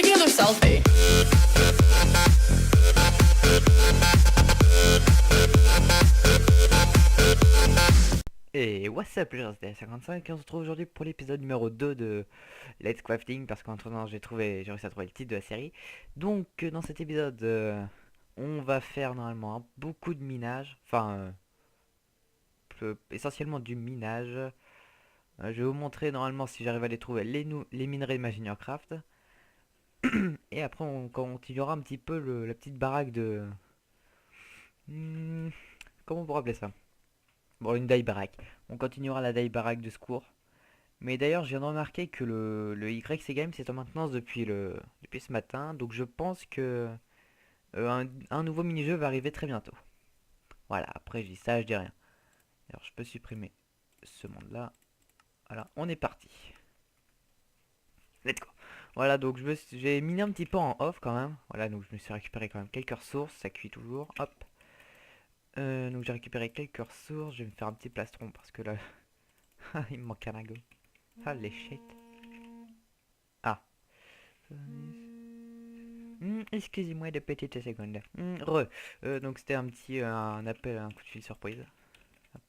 taking another selfie. Et what's up les gens, c'était 55 et on se retrouve aujourd'hui pour l'épisode numéro 2 de Let's Crafting parce qu'en attendant j'ai réussi à trouver le titre de la série. Donc dans cet épisode on va faire normalement beaucoup de minage, enfin essentiellement du minage. Je vais vous montrer normalement si j'arrive à les trouver les minerais de Maginecraft. Et après on continuera un petit peu la petite baraque de... comment on pourrait appeler ça? Bon, une die baraque. On continuera la die baraque de secours. Mais d'ailleurs, je viens de remarquer que le YC Game c'est en maintenance depuis ce matin. Donc je pense que un nouveau mini-jeu va arriver très bientôt. Voilà, après je dis ça, je dis rien. Alors je peux supprimer ce monde-là. Voilà, on est parti. Let's go. Voilà, donc j'ai miné un petit peu en off quand même. Voilà, donc je me suis récupéré quand même quelques ressources. Ça cuit toujours. Hop. Donc j'ai récupéré quelques ressources. Je vais me faire un petit plastron parce que là, il me manque un lago. Ah, les shit. Ah. Excusez-moi de petites secondes. Donc c'était un petit un appel, un coup de fil surprise. Hop.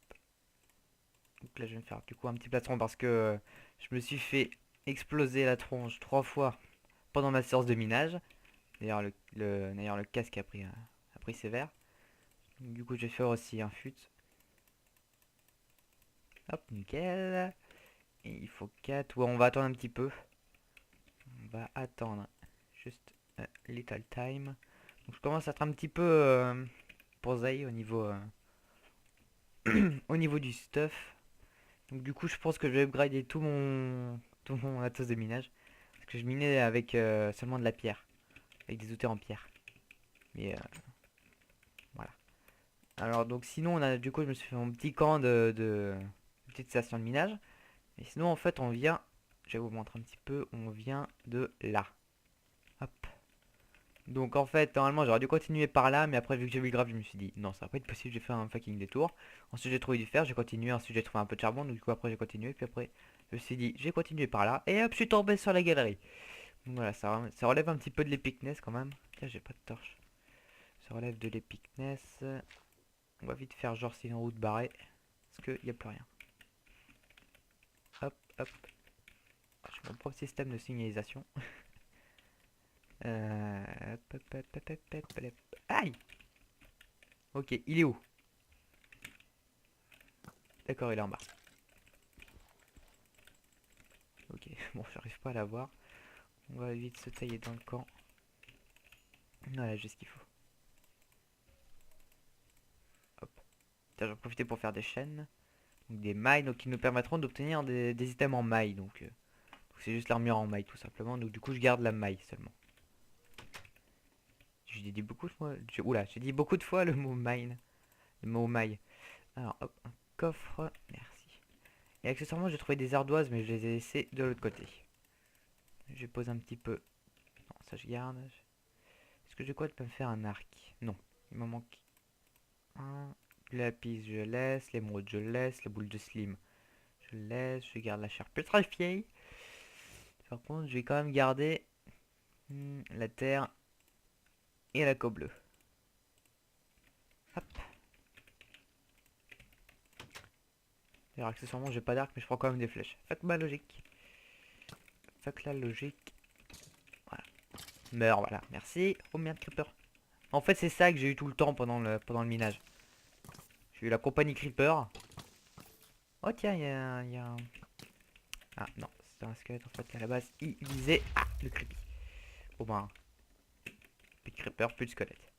Donc là je vais me faire du coup un petit plastron parce que je me suis fait exploser la tronche 3 fois pendant ma séance de minage. D'ailleurs le casque a pris sévère. Donc, du coup je vais faire aussi un fut. Hop, nickel. Et il faut 4. Ouais, on va attendre un petit peu. On va attendre juste a little time. Donc je commence à être un petit peu poseille au niveau au niveau du stuff. Donc du coup je pense que je vais upgrader tout mon matos de minage. Parce que je minais avec seulement de la pierre. Avec des outils en pierre. Mais voilà. Alors donc sinon du coup je me suis fait mon petit camp de petite station de minage. Et sinon en fait on vient, je vais vous montrer un petit peu, on vient de là. Hop. Donc en fait, normalement j'aurais dû continuer par là, mais après vu que j'ai vu le graphe, je me suis dit non, ça va pas être possible, j'ai fait un fucking détour. Ensuite j'ai trouvé du fer, j'ai continué, ensuite j'ai trouvé un peu de charbon, donc du coup après j'ai continué, puis après je me suis dit j'ai continué par là, et hop, je suis tombé sur la galerie. Donc voilà, ça relève un petit peu de l'épicness quand même. Tiens, j'ai pas de torche. Ça relève de l'épicness. On va vite faire genre c'est une route barrée, parce qu'il n'y a plus rien. Hop, hop. Ah, j'ai mon propre système de signalisation. Aïe. Ok, il est où? D'accord, il est en bas. Ok, bon, j'arrive pas à la voir. On va vite se tailler dans le camp. Voilà, j'ai ce qu'il faut. Hop. Tiens, j'en profiter pour faire des chaînes. Donc des mailles, donc qui nous permettront d'obtenir des items en maille. Donc c'est juste l'armure en maille tout simplement. Donc du coup, je garde la maille seulement. J'ai dit beaucoup de fois. Oula, j'ai dit beaucoup de fois le mot mine. Le mot maille. Alors, hop, un coffre. Merci. Et accessoirement, j'ai trouvé des ardoises, mais je les ai laissées de l'autre côté. Je pose un petit peu. Non, ça je garde. Est-ce que j'ai quoi de me faire un arc? Non, il m'en manque un. Le lapis, je laisse. L'émeraude, je laisse. La boule de slim, je laisse. Je garde la chair pétrifiée. Par contre, je vais quand même garder la terre et la co bleue. Hop. D'ailleurs, accessoirement, j'ai pas d'arc, mais je prends quand même des flèches. Fuck ma logique. Fuck la logique. Voilà. Meurs, voilà. Merci. Oh merde, creeper. En fait, c'est ça que j'ai eu tout le temps pendant le minage. J'ai eu la compagnie creeper. Oh tiens, il y a un... Ah non, c'est un squelette en fait. À la base, il visait... Ah, le creepy. Bon ben, plus de creeper, plus de squelette.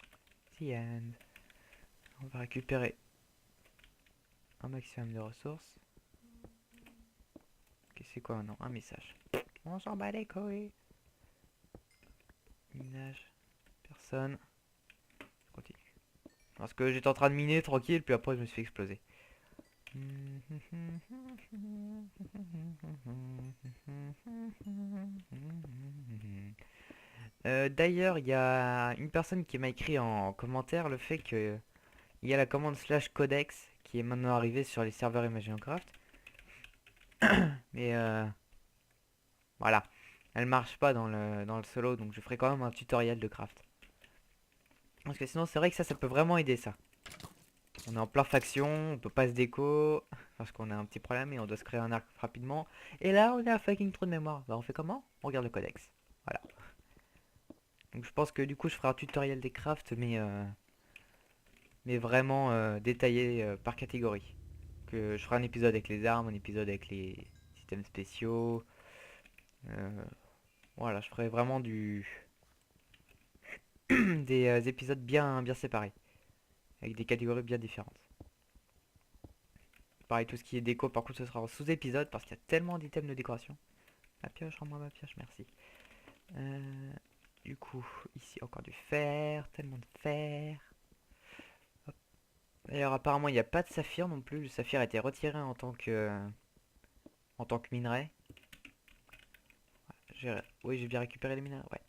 The end. On va récupérer un maximum de ressources. Ok, c'est quoi maintenant? Un message. On s'en bat les couilles. Minage. Personne. Je continue. Parce que j'étais en train de miner tranquille, puis après je me suis fait exploser. D'ailleurs, il y a une personne qui m'a écrit en commentaire le fait que il y a la commande slash codex qui est maintenant arrivée sur les serveurs Imaginecraft. Mais voilà. elle marche pas dans le solo, donc je ferai quand même un tutoriel de craft. Parce que sinon c'est vrai que ça peut vraiment aider ça. On est en plein faction, on peut pas se déco, parce qu'on a un petit problème et on doit se créer un arc rapidement. Et là on a un fucking trou de mémoire. Bah on fait comment? On regarde le codex. Voilà. Donc je pense que du coup je ferai un tutoriel des crafts, mais vraiment détaillé par catégorie. Que je ferai un épisode avec les armes, un épisode avec les systèmes spéciaux. euh, voilà, je ferai vraiment des épisodes bien séparés, avec des catégories bien différentes. Pareil, tout ce qui est déco, par contre, ce sera en sous-épisode parce qu'il y a tellement d'items de décoration. Ma pioche, rends-moi ma pioche, merci. Euh, du coup, ici encore du fer, tellement de fer. Hop. D'ailleurs, apparemment, il n'y a pas de saphir non plus. Le saphir a été retiré en tant que minerai. Oui, j'ai bien récupéré les minerais, ouais.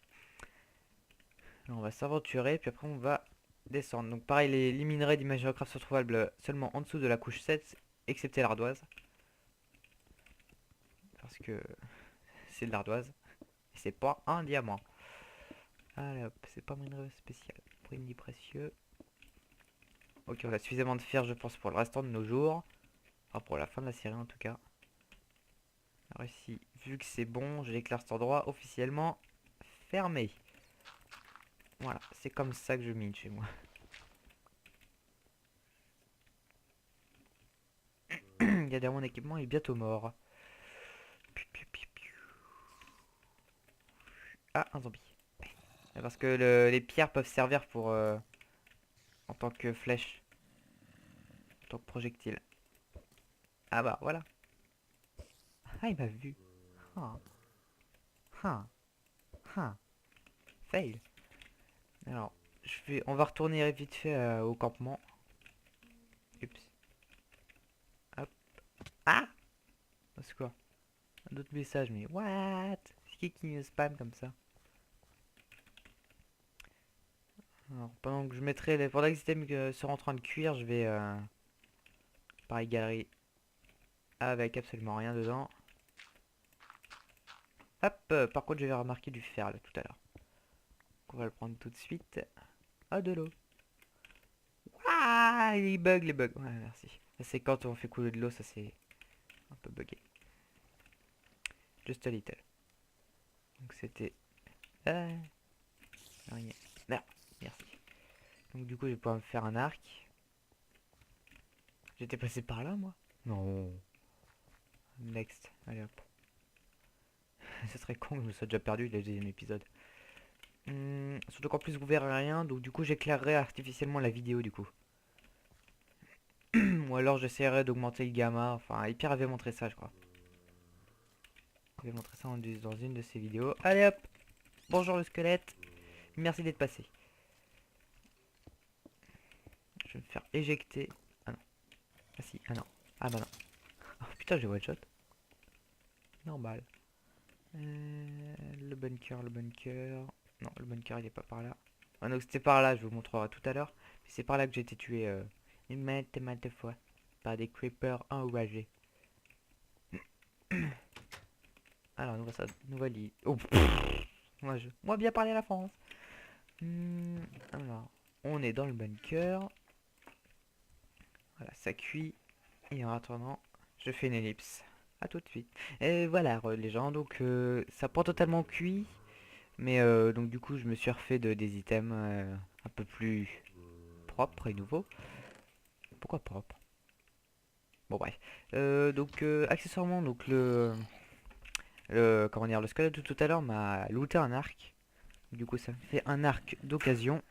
Là, on va s'aventurer, puis après on va descendre. Donc pareil, les minerais d'Imaginecraft sont trouvables seulement en dessous de la couche 7, excepté l'ardoise. Parce que c'est de l'ardoise. Et c'est pas un diamant. Allez hop, c'est pas minerai spécial. Brindis précieux. Ok, on a suffisamment de fer, je pense, pour le restant de nos jours. Enfin, pour la fin de la série en tout cas. Alors ici, vu que c'est bon, je déclare cet endroit officiellement fermé. Voilà, c'est comme ça que je mine chez moi. Regardez, mon équipement est bientôt mort. Ah, un zombie. Parce que les pierres peuvent servir en tant que flèche, en tant que projectile. Ah bah voilà. Ah, il m'a vu. Ah, ah, ah. Fail. Alors, on va retourner vite fait au campement. Oups. Hop. Ah! C'est quoi? Un autre message, mais what? C'est qui me spam comme ça? Alors, pendant que je mettrai pendant que les items seront en train de cuire, je vais pareil galerie avec absolument rien dedans. Hop, par contre, j'avais remarqué du fer là tout à l'heure. On va le prendre tout de suite. Ah, de l'eau. Ah, les bugs, les bugs. Ouais, merci. C'est quand on fait couler de l'eau, ça c'est un peu bugué. Just a little. Donc c'était... Ah, rien. Là, merci. Donc du coup, je vais pouvoir me faire un arc. J'étais passé par là, moi? Non. Next. Allez hop. Ce serait con que je me sois déjà perdu le deuxième épisode. Surtout qu'en plus vous verrez rien, donc du coup j'éclairerai artificiellement la vidéo du coup. Ou alors j'essaierai d'augmenter le gamma. Enfin, Hyper avait montré ça, je crois. Il avait montré ça dans une de ses vidéos. Allez hop. Bonjour le squelette. Merci d'être passé. Je vais me faire éjecter. Ah non. Ah si, ah non. Ah bah non. Oh putain, j'ai one shot. Normal. Le bunker, le bunker. Non, le bunker il est pas par là. Ah non, c'était par là, je vous montrerai tout à l'heure. C'est par là que j'ai été tué maintes fois. Par des creepers enragés. Alors, nouvelle île. Oh, moi bien parler à la France. Alors, on est dans le bunker. Voilà, ça cuit. Et en attendant, je fais une ellipse. À tout de suite. Et voilà, les gens, donc ça pas totalement cuit. Mais donc du coup, je me suis refait des items un peu plus propres et nouveaux. Pourquoi propre? Bon bref. Donc accessoirement, donc comment dire, le squelette de tout à l'heure m'a looté un arc. Du coup, ça me fait un arc d'occasion.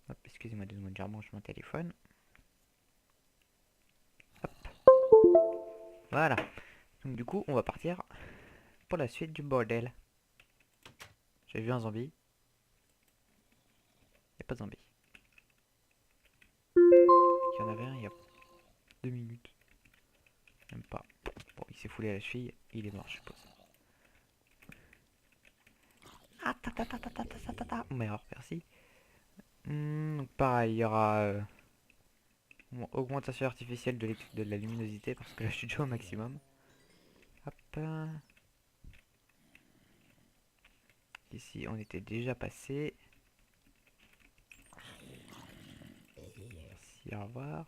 Hop, excusez-moi 2 secondes, je rebranche mon téléphone. Hop, voilà. Donc du coup, on va partir pour la suite du bordel. J'ai vu un zombie. Il n'y a pas de zombie. Il y en avait un il y a 2 minutes. Même pas. Bon, il s'est foulé à la cheville. Il est mort, je suppose. Ah, merde, merci. Donc pareil, il y aura augmentation artificielle de la luminosité parce que là je suis déjà au maximum. Hop. ici on était déjà passé. Ici, au revoir.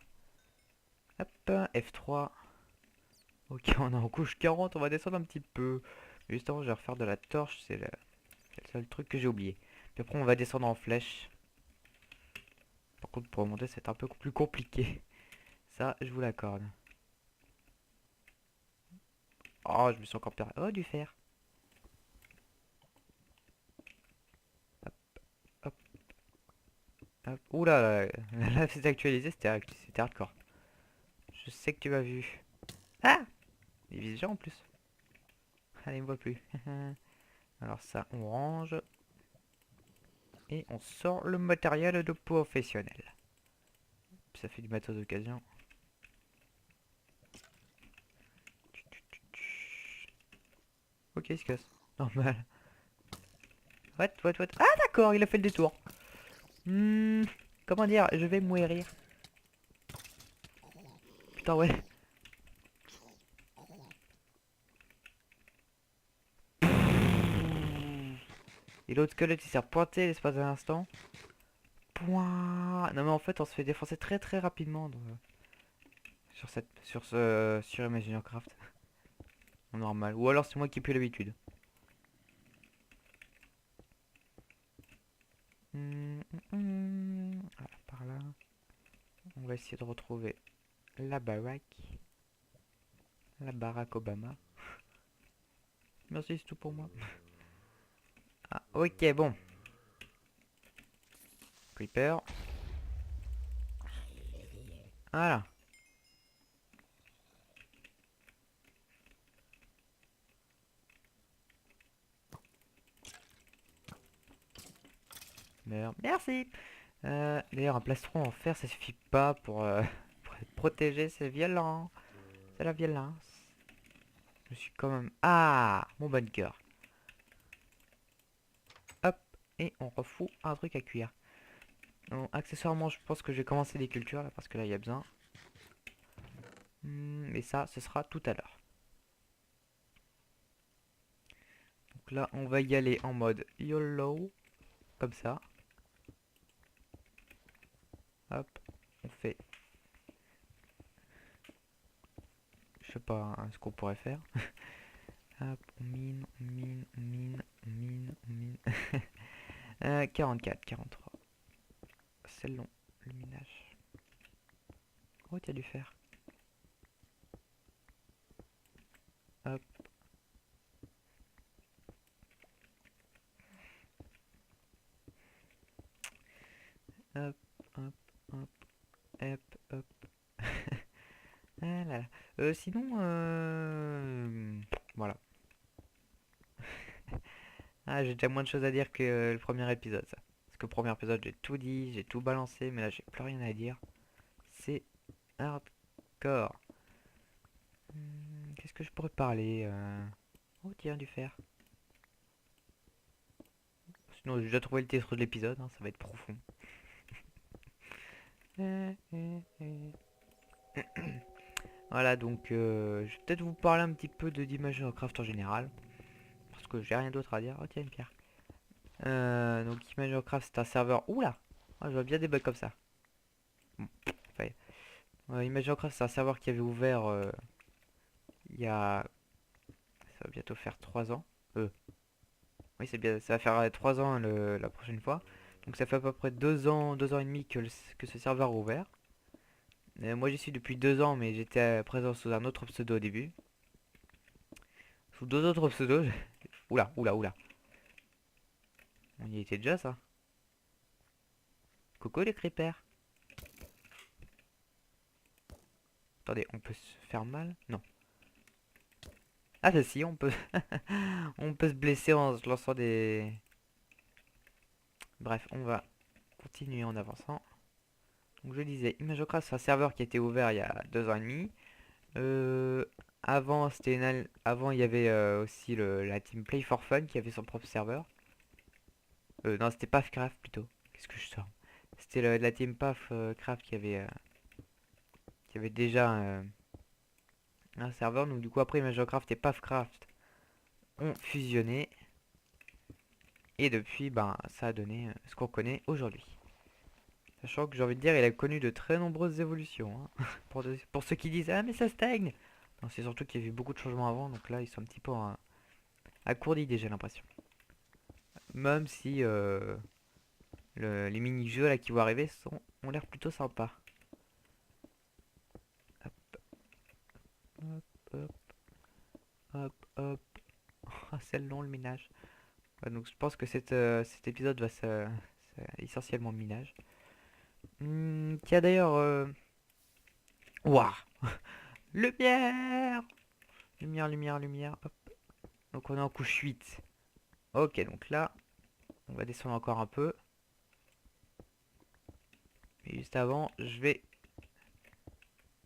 Hop, F3. Ok, on est en couche 40, on va descendre un petit peu. Justement, je vais refaire de la torche, c'est le seul truc que j'ai oublié. Puis après, on va descendre en flèche. Par contre, pour remonter, c'est un peu plus compliqué. Ça, je vous l'accorde. Oh, je me suis encore perdu. Oh, du fer. Hop, hop, hop. Oula, là, c'est actualisé, c'était hardcore. Je sais que tu m'as vu. Ah! Il vise déjà en plus. Allez, il me voit plus. Alors ça, on range. Et on sort le matériel de professionnel. Ça fait du matos d'occasion. Ok, il se casse. Normal. What. Ah d'accord, il a fait le détour. Comment dire, je vais mourir. Putain, ouais. Et l'autre squelette il s'est pointé l'espace d'un instant. Point. Non mais en fait on se fait défoncer très très rapidement sur Imagineer Craft. Normal. Ou alors c'est moi qui ai plus l'habitude. Voilà, par là. On va essayer de retrouver la baraque. La baraque Obama. Merci, c'est tout pour moi. Ah, ok, bon. Creeper. Voilà. Meurs. Merci. D'ailleurs, un plastron en fer, ça suffit pas pour être protégé. C'est violent. C'est la violence. Je suis quand même... Ah, mon bunker. Hop. Et on refout un truc à cuire. Donc, accessoirement, je pense que je vais commencer des cultures là, parce que là, il y a besoin. Mais ça, ce sera tout à l'heure. Donc là, on va y aller en mode YOLO. Comme ça. Hop. On fait... Je sais pas hein, ce qu'on pourrait faire. Hop, on mine, on mine, on mine, on mine, on mine. 44, 43. C'est long, le minage. Oh, t'as du fer. Hop. Hop, hop, hop, hop, hop. Ah là là. Sinon, voilà. Ah, j'ai déjà moins de choses à dire que le premier épisode, ça. Parce que le premier épisode, j'ai tout dit, j'ai tout balancé, mais là, j'ai plus rien à dire. C'est hardcore. Qu'est-ce que je pourrais parler Oh, tiens, du fer. Sinon, j'ai déjà trouvé le titre de l'épisode, hein, ça va être profond. Voilà, donc je vais peut-être vous parler un petit peu de d'Imagine Craft en général. Parce que j'ai rien d'autre à dire. Oh, tiens, une pierre. Donc Imagine Craft, c'est un serveur. Oula! Ah, je vois bien des bugs comme ça. Bon, Imagine Craft, c'est un serveur qui avait ouvert il y a. Ça va bientôt faire 3 ans. Oui, c'est bien, ça va faire 3 ans la prochaine fois. Donc ça fait à peu près 2 ans et demi que ce serveur a ouvert. Moi j'y suis depuis 2 ans, mais j'étais présent sous un autre pseudo au début. Sous deux autres pseudos. Oula. On y était déjà ça. Coucou les creepers. Attendez, on peut se faire mal? Non. Ah ça si, on peut... on peut se blesser en se lançant des... Bref, on va continuer en avançant. Donc je disais, ImageOcraft c'est un serveur qui a été ouvert il y a 2 ans et demi. Euh, avant il y avait aussi la team Play for Fun qui avait son propre serveur. Non, c'était Pafcraft plutôt. Qu'est-ce que je sors? C'était la team Pafcraft qui avait déjà un serveur. Donc du coup après ImageOcraft et Pafcraft ont fusionné. Et depuis, ben, ça a donné ce qu'on connaît aujourd'hui. Sachant que j'ai envie de dire, il a connu de très nombreuses évolutions, hein. Pour ceux qui disent, ah mais ça stagne. Non, c'est surtout qu'il y a eu beaucoup de changements avant, donc là ils sont un petit peu à court d'idées, j'ai l'impression. Même si les mini-jeux là qui vont arriver ont l'air plutôt sympas. Hop, hop, hop, hop, hop. Ah, c'est long le minage. Ouais, donc je pense que cet épisode va essentiellement minage. Tiens d'ailleurs, ouah, lumière, lumière, lumière, lumière. Hop. Donc on est en couche 8. Ok, donc là, on va descendre encore un peu. Et juste avant, je vais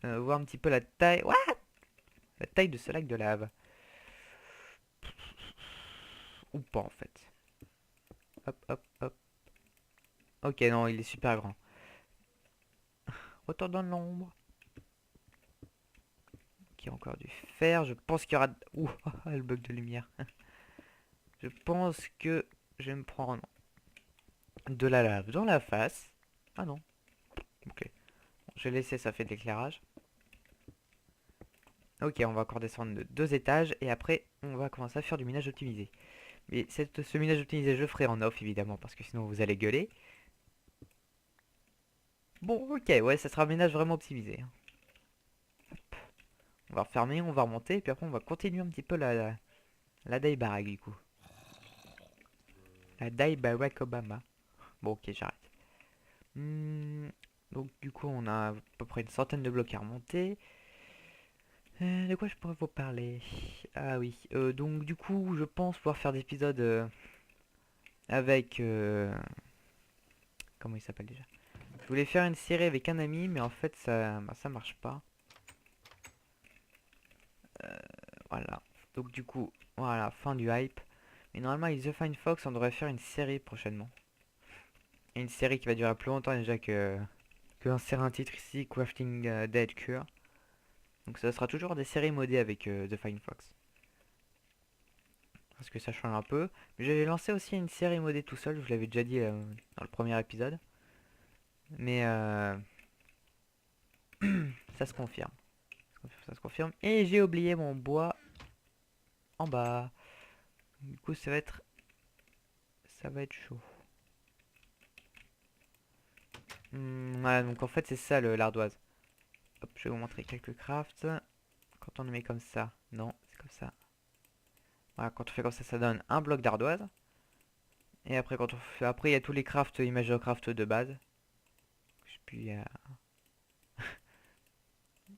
voir un petit peu la taille. What? La taille de ce lac de lave. Ou pas en fait. Hop, hop, hop. Ok, non, il est super grand. Retour dans l'ombre. Ok, encore du fer. Je pense qu'il y aura... Ouh, le bug de lumière. Je pense que je vais me prendre de la lave dans la face. Ah non. Ok. Bon, je vais laisser, ça fait de l'éclairage. Ok, on va encore descendre de 2 étages. Et après, on va commencer à faire du minage optimisé. Mais ce minage optimisé, je ferai en off, évidemment, parce que sinon vous allez gueuler. Bon, ok, ouais, ça sera un minage vraiment optimisé, hein. On va refermer, on va remonter, et puis après on va continuer un petit peu la die baraque, du coup. La die Barack Obama. Bon, ok, j'arrête. Hmm, donc du coup, on a à peu près une centaine de blocs à remonter. De quoi je pourrais vous parler? Ah oui, donc du coup, je pense pouvoir faire des épisodes avec... comment il s'appelle déjà? Je voulais faire une série avec un ami, mais en fait, ça marche pas. Voilà. Donc du coup, voilà, fin du hype. Mais normalement, avec The Fine Fox, on devrait faire une série prochainement. Et une série qui va durer plus longtemps déjà que insérer un titre ici, Crafting Dead Cure. Donc ça sera toujours des séries modées avec The Fine Fox. Parce que ça change un peu. Mais j'avais lancé aussi une série modée tout seul, je vous l'avais déjà dit dans le premier épisode. Mais ça se confirme. Ça se confirme. Et j'ai oublié mon bois en bas. Du coup ça va être chaud. Voilà, donc en fait c'est ça l'ardoise. Hop, je vais vous montrer quelques crafts. Quand on le met comme ça, non, c'est comme ça. Voilà, quand on fait comme ça donne un bloc d'ardoise. Et après, après il y a tous les crafts, Imagecraft de base. Puis il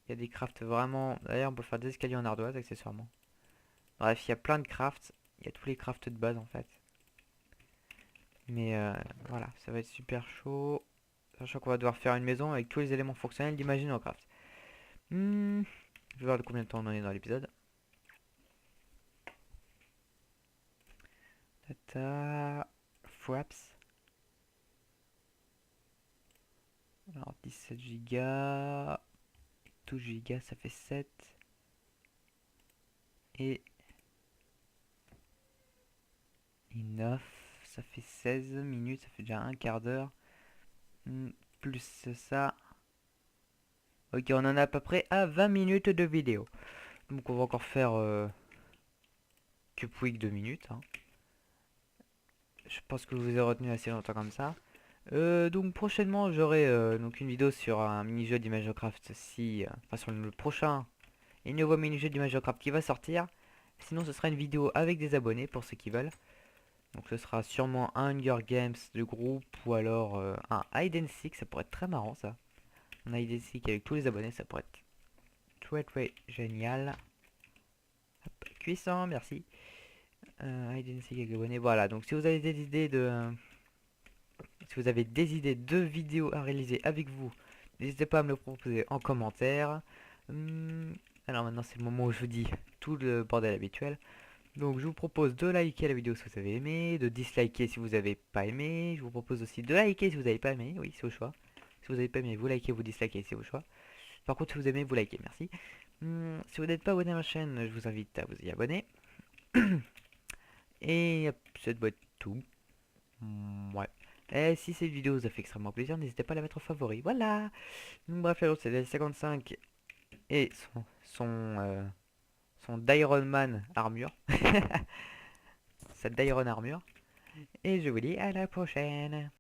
y a des crafts vraiment. D'ailleurs, on peut faire des escaliers en ardoise accessoirement. Bref, il y a plein de crafts. Il y a tous les crafts de base en fait. Mais voilà, ça va être super chaud. Sachant qu'on va devoir faire une maison avec tous les éléments fonctionnels d'Imaginocraft. Je vais voir de combien de temps on en est dans l'épisode. Tata. Fraps. Alors 17 Go. 12 Go, ça fait 7. Et 9, ça fait 16 minutes, ça fait déjà un quart d'heure. Plus ça. Ok, on en a à peu près à 20 minutes de vidéo. Donc on va encore faire Cube Week 2 minutes, hein. Je pense que vous avez retenu assez longtemps comme ça. Donc prochainement j'aurai donc une vidéo sur un mini-jeu d'Imagecraft si... enfin sur le prochain et nouveau mini-jeu d'Imagecraft qui va sortir. Sinon ce sera une vidéo avec des abonnés pour ceux qui veulent. Donc ce sera sûrement un Hunger Games de groupe ou alors un Hide and Seek, ça pourrait être très marrant ça. Un Hide and Seek avec tous les abonnés, ça pourrait être très génial. Hop, cuisson, merci. Hide and Seek avec les abonnés, voilà. Donc si vous avez des idées de vidéos à réaliser avec vous, n'hésitez pas à me le proposer en commentaire. Alors maintenant c'est le moment où je vous dis tout le bordel habituel. Donc je vous propose de liker la vidéo si vous avez aimé, de disliker si vous n'avez pas aimé. Je vous propose aussi de liker si vous n'avez pas aimé, oui c'est au choix. Si vous n'avez pas aimé, vous likez, vous dislikez, c'est au choix. Par contre si vous aimez, vous likez, merci. Si vous n'êtes pas abonné à ma chaîne, je vous invite à vous y abonner. Et c'est doit être tout. Ouais. Et si cette vidéo vous a fait extrêmement plaisir, n'hésitez pas à la mettre en favori. Voilà. Donc bref, alors c'est la 55 et son d'Iron Man armure. Sa d'Iron armure. Et je vous dis à la prochaine.